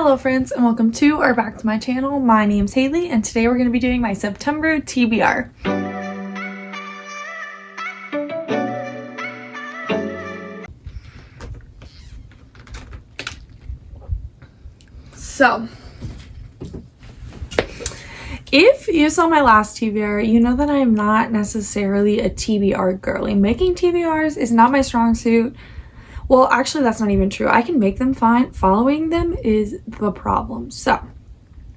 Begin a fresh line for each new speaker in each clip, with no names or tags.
Hello friends and welcome to or back to my channel. My name's Haley and today we're going to be doing my September TBR. So, if you saw my last TBR, you know that I am not necessarily a TBR girly. Making TBRs is not my strong suit. Well, actually, that's not even true. I can make them fine. Following them is the problem. So,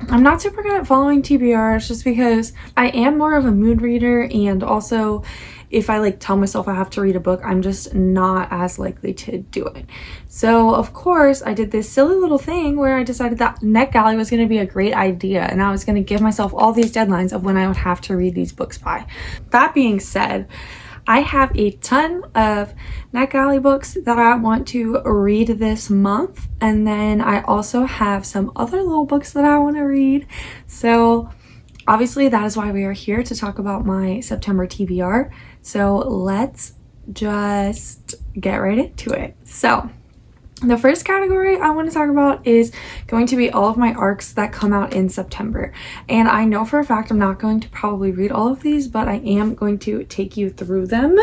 I'm not super good at following TBRs just because I am more of a mood reader, and also if I tell myself I have to read a book, I'm just not as likely to do it. So of course I did this silly little thing where I decided that NetGalley was going to be a great idea and I was going to give myself all these deadlines of when I would have to read these books by. That being said, I have a ton of NetGalley books that I want to read this month, and then I also have some other little books that I want to read. So obviously that is why we are here to talk about my September TBR. So let's just get right into it. So the first category I want to talk about is going to be all of my arcs that come out in September. And I know for a fact I'm not going to probably read all of these, but I am going to take you through them.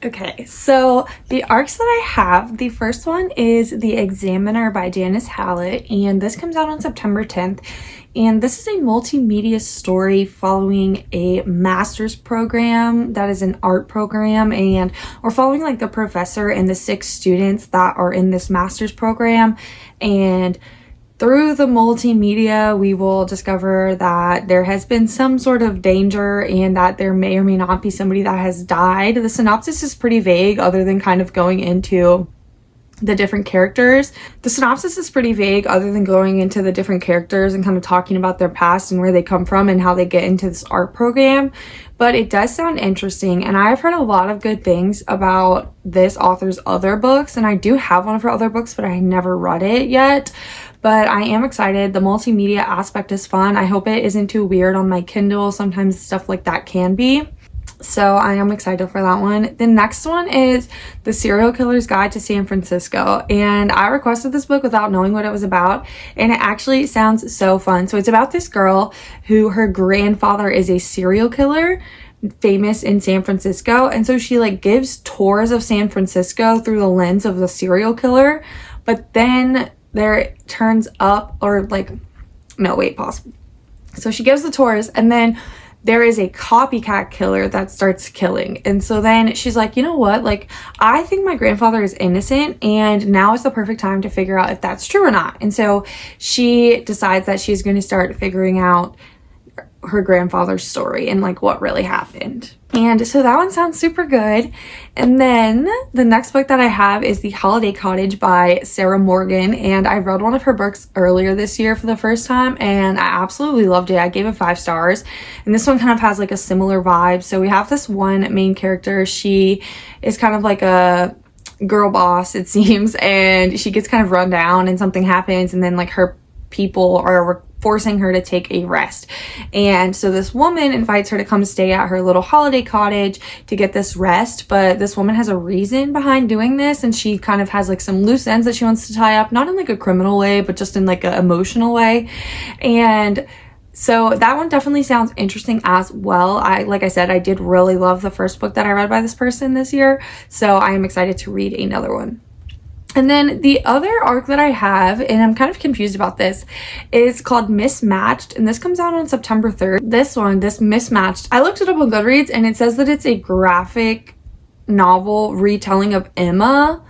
Okay, so the arcs that I have, the first one is The Examiner by Janice Hallett, and this comes out on September 10th. And this is a multimedia story following a master's program that is an art program, and we're following the professor and the 6 students that are in this master's program. And through the multimedia, we will discover that there has been some sort of danger and that there may or may not be somebody that has died. The synopsis is pretty vague other than kind of going into the different characters. The synopsis is pretty vague other than going into the different characters and kind of talking about their past and where they come from and how they get into this art program. But it does sound interesting, and I've heard a lot of good things about this author's other books, and I do have one of her other books, but I never read it yet. But I am excited. The multimedia aspect is fun. I hope it isn't too weird on my Kindle. Sometimes stuff like that can be. So I am excited for that one. The next one is The Serial Killer's Guide to San Francisco. And I requested this book without knowing what it was about. And it actually sounds so fun. So it's about this girl who her grandfather is a serial killer, famous in San Francisco. And so she gives tours of San Francisco through the lens of the serial killer. But then there turns up pause. So she gives the tours, and then there is a copycat killer that starts killing. And so then she's like, you know what? I think my grandfather is innocent, and now is the perfect time to figure out if that's true or not. And so she decides that she's going to start figuring out her grandfather's story and what really happened. And so that one sounds super good. And then the next book that I have is The Holiday Cottage by Sarah Morgan, and I read one of her books earlier this year for the first time and I absolutely loved it. I gave it 5 stars, and this one kind of has a similar vibe. So we have this one main character. She is kind of a girl boss, it seems, and she gets kind of run down and something happens, and then her people are forcing her to take a rest. And so this woman invites her to come stay at her little holiday cottage to get this rest, but this woman has a reason behind doing this, and she kind of has some loose ends that she wants to tie up, not in a criminal way, but just in an emotional way. And so that one definitely sounds interesting as well. Like I said, I did really love the first book that I read by this person this year, so I am excited to read another one. And then the other arc that I have, and I'm kind of confused about this, is called Mismatched, and this comes out on September 3rd. This Mismatched, I looked it up on Goodreads, and it says that it's a graphic novel retelling of Emma,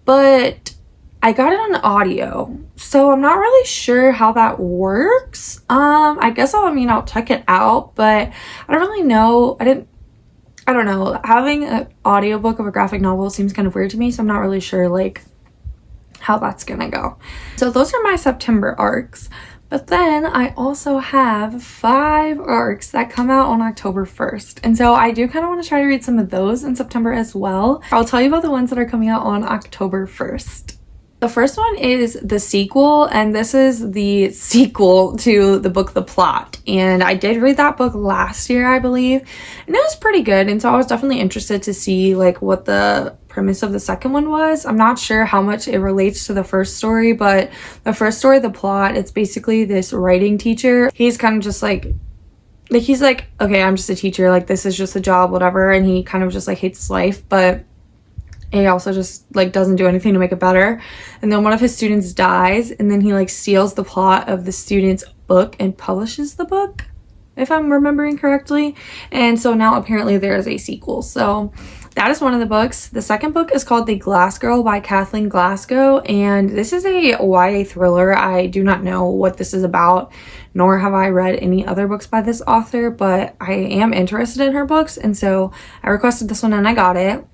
but I got it on audio, so I'm not really sure how that works. I guess I'll check it out, but I don't really know. I don't know. Having an audiobook of a graphic novel seems kind of weird to me, so I'm not really sure how that's gonna go. So those are my September arcs, but then I also have 5 arcs that come out on October 1st, and so I do kind of want to try to read some of those in September as well. I'll tell you about the ones that are coming out on October 1st. The first one is the sequel, and this is the sequel to the book The Plot. And I did read that book last year, I believe, and it was pretty good. And so I was definitely interested to see like what the premise of the second one was. I'm not sure how much it relates to the first story, but the first story, The Plot, it's basically this writing teacher. He's kind of just like he's like, okay, I'm just a teacher, like this is just a job, whatever. And he kind of just like hates life, but he also just like doesn't do anything to make it better. And then one of his students dies, and then he like steals the plot of the student's book and publishes the book, if I'm remembering correctly. And so now apparently there is a sequel. So that is one of the books. The second book is called The Glass Girl by Kathleen Glasgow, and this is a YA thriller. I do not know what this is about, nor have I read any other books by this author, but I am interested in her books, and so I requested this one and I got it.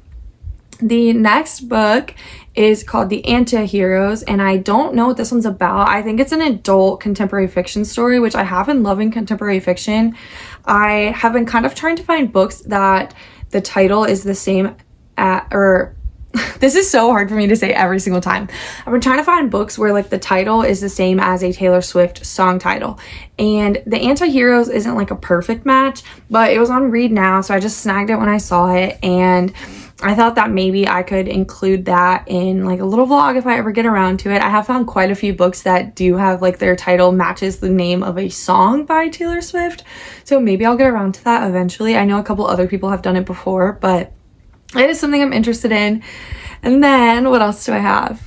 The next book is called The Anti-Heroes, and I don't know what this one's about. I think it's an adult contemporary fiction story, which I have been loving contemporary fiction. I have been kind of trying to find books that the title is the same this is so hard for me to say every single time. I've been trying to find books where like the title is the same as a Taylor Swift song title. And The Anti-Heroes isn't like a perfect match, but it was on Read Now, so I just snagged it when I saw it, and I thought that maybe I could include that in like a little vlog if I ever get around to it. I have found quite a few books that do have like their title matches the name of a song by Taylor Swift, so maybe I'll get around to that eventually. I know a couple other people have done it before, but it is something I'm interested in. And then what else do I have?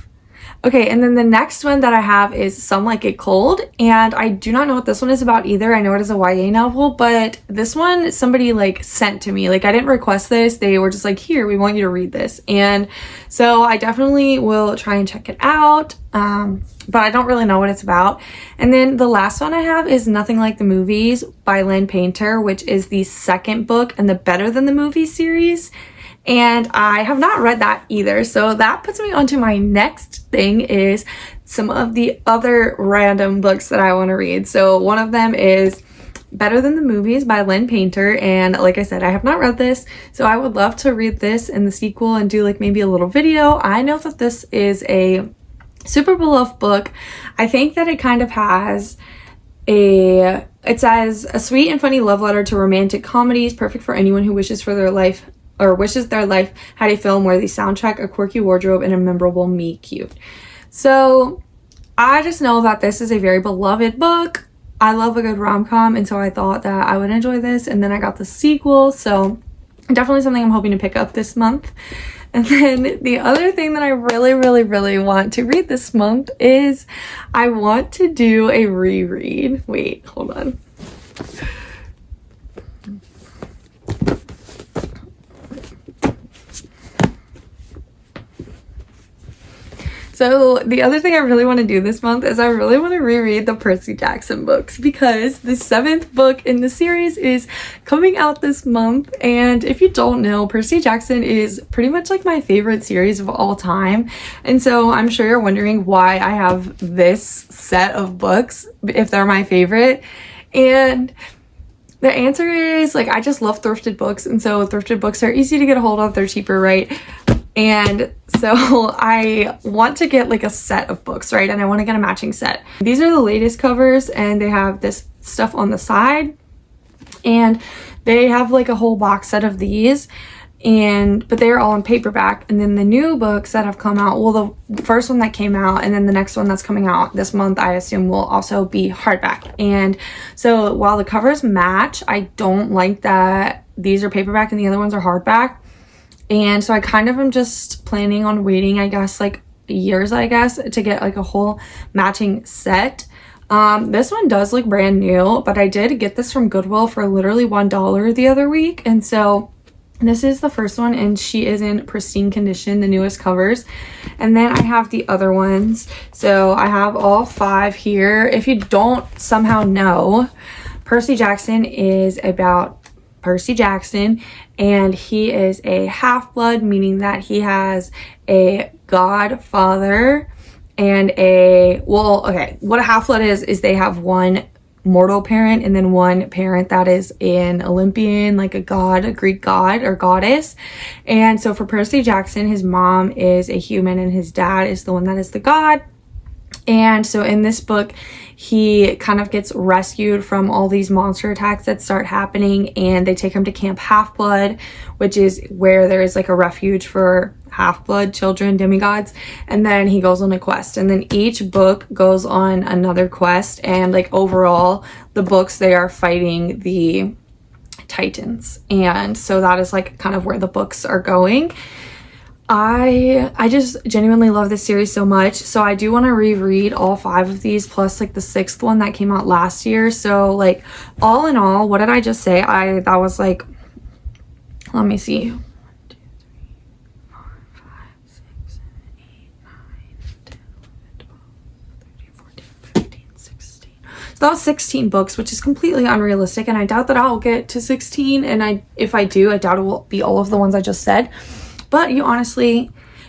Okay, and then the next one that I have is Some Like It Cold, and I do not know what this one is about either. I know it is a YA novel, but this one somebody like sent to me. Like I didn't request this. They were just like, here, we want you to read this. And so I definitely will try and check it out, but I don't really know what it's about. And then the last one I have is Nothing Like the Movies by Lynn Painter, which is the second book in the Better Than the Movies series. And I have not read that either. So that puts me onto my next thing, is some of the other random books that I want to read. So one of them is Better Than the Movies by Lynn Painter. And like I said, I have not read this, so I would love to read this in the sequel and do like maybe a little video. I know that this is a super beloved book. I think that it kind of has it says a sweet and funny love letter to romantic comedies, perfect for anyone who wishes their life had a film-worthy soundtrack, a quirky wardrobe, and a memorable meet-cute. So I just know that this is a very beloved book. I love a good rom-com, and so I thought that I would enjoy this, and then I got the sequel, so definitely something I'm hoping to pick up this month. And then the other thing that I really, really, really want to read this month is I want to do a reread. Wait, hold on. So the other thing I really want to do this month is I really want to reread the Percy Jackson books, because the 7th book in the series is coming out this month. And if you don't know, Percy Jackson is pretty much like my favorite series of all time. And so I'm sure you're wondering why I have this set of books if they're my favorite. And the answer is, like, I just love thrifted books. And so thrifted books are easy to get a hold of. They're cheaper, right? And so I want to get like a set of books, right? And I want to get a matching set. These are the latest covers, and they have this stuff on the side, and they have like a whole box set of these, but they're all in paperback. And then the new books that have come out, well, the first one that came out and then the next one that's coming out this month, I assume, will also be hardback. And so while the covers match, I don't like that these are paperback and the other ones are hardback. And so I kind of am just planning on waiting, I guess, like years, I guess, to get like a whole matching set. This one does look brand new, but I did get this from Goodwill for literally $1 the other week. And so this is the first one, and she is in pristine condition, the newest covers. And then I have the other ones. So I have all 5 here. If you don't somehow know, Percy Jackson is about Percy Jackson, and he is a half-blood, meaning that he has a godfather and what a half-blood is they have one mortal parent, and then one parent that is an Olympian, like a god, a Greek god or goddess. And so for Percy Jackson, his mom is a human and his dad is the one that is the god. And so in this book, he kind of gets rescued from all these monster attacks that start happening, and they take him to Camp Half-Blood, which is where there is like a refuge for half-blood children, demigods. And then he goes on a quest, and then each book goes on another quest. And like overall, the books, they are fighting the Titans. And so that is like kind of where the books are going. I just genuinely love this series so much. So I do want to reread all 5 of these, plus like the 6th one that came out last year. So like all in all, what did I just say? That was like, let me see. 1, 2, 3, 4, 5, 6, 7, 8, 9, 10, 11, 12, 13, 14, 15, 16. So that was 16 books, which is completely unrealistic. And I doubt that I'll get to 16. And if I do, I doubt it will be all of the ones I just said. But you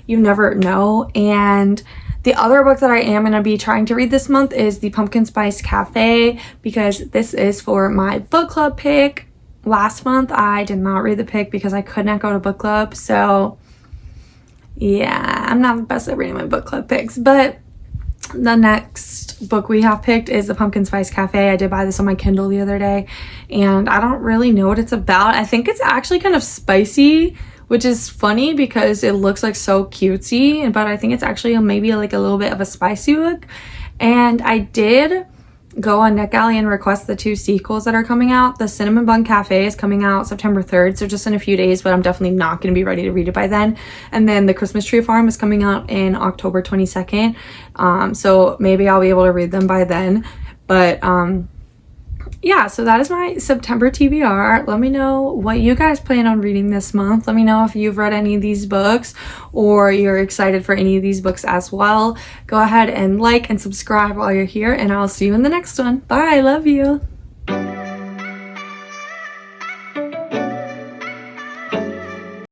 never know. And the other book that I am going to be trying to read this month is The Pumpkin Spice Cafe, because this is for my book club pick. Last month, I did not read the pick because I could not go to book club. So yeah, I'm not the best at reading my book club picks. But the next book we have picked is The Pumpkin Spice Cafe. I did buy this on my Kindle the other day, and I don't really know what it's about. I think it's actually kind of spicy, which is funny because it looks like so cutesy, but I think it's actually maybe like a little bit of a spicy book. And I did go on NetGalley and request the 2 sequels that are coming out. The Cinnamon Bun Cafe is coming out September 3rd, so just in a few days, but I'm definitely not going to be ready to read it by then. And then The Christmas Tree Farm is coming out in October 22nd, so maybe I'll be able to read them by then. But yeah, so that is my September TBR. Let me know what you guys plan on reading this month. Let me know if you've read any of these books or you're excited for any of these books as well. Go ahead and like and subscribe while you're here, and I'll see you in the next one. Bye, I love you.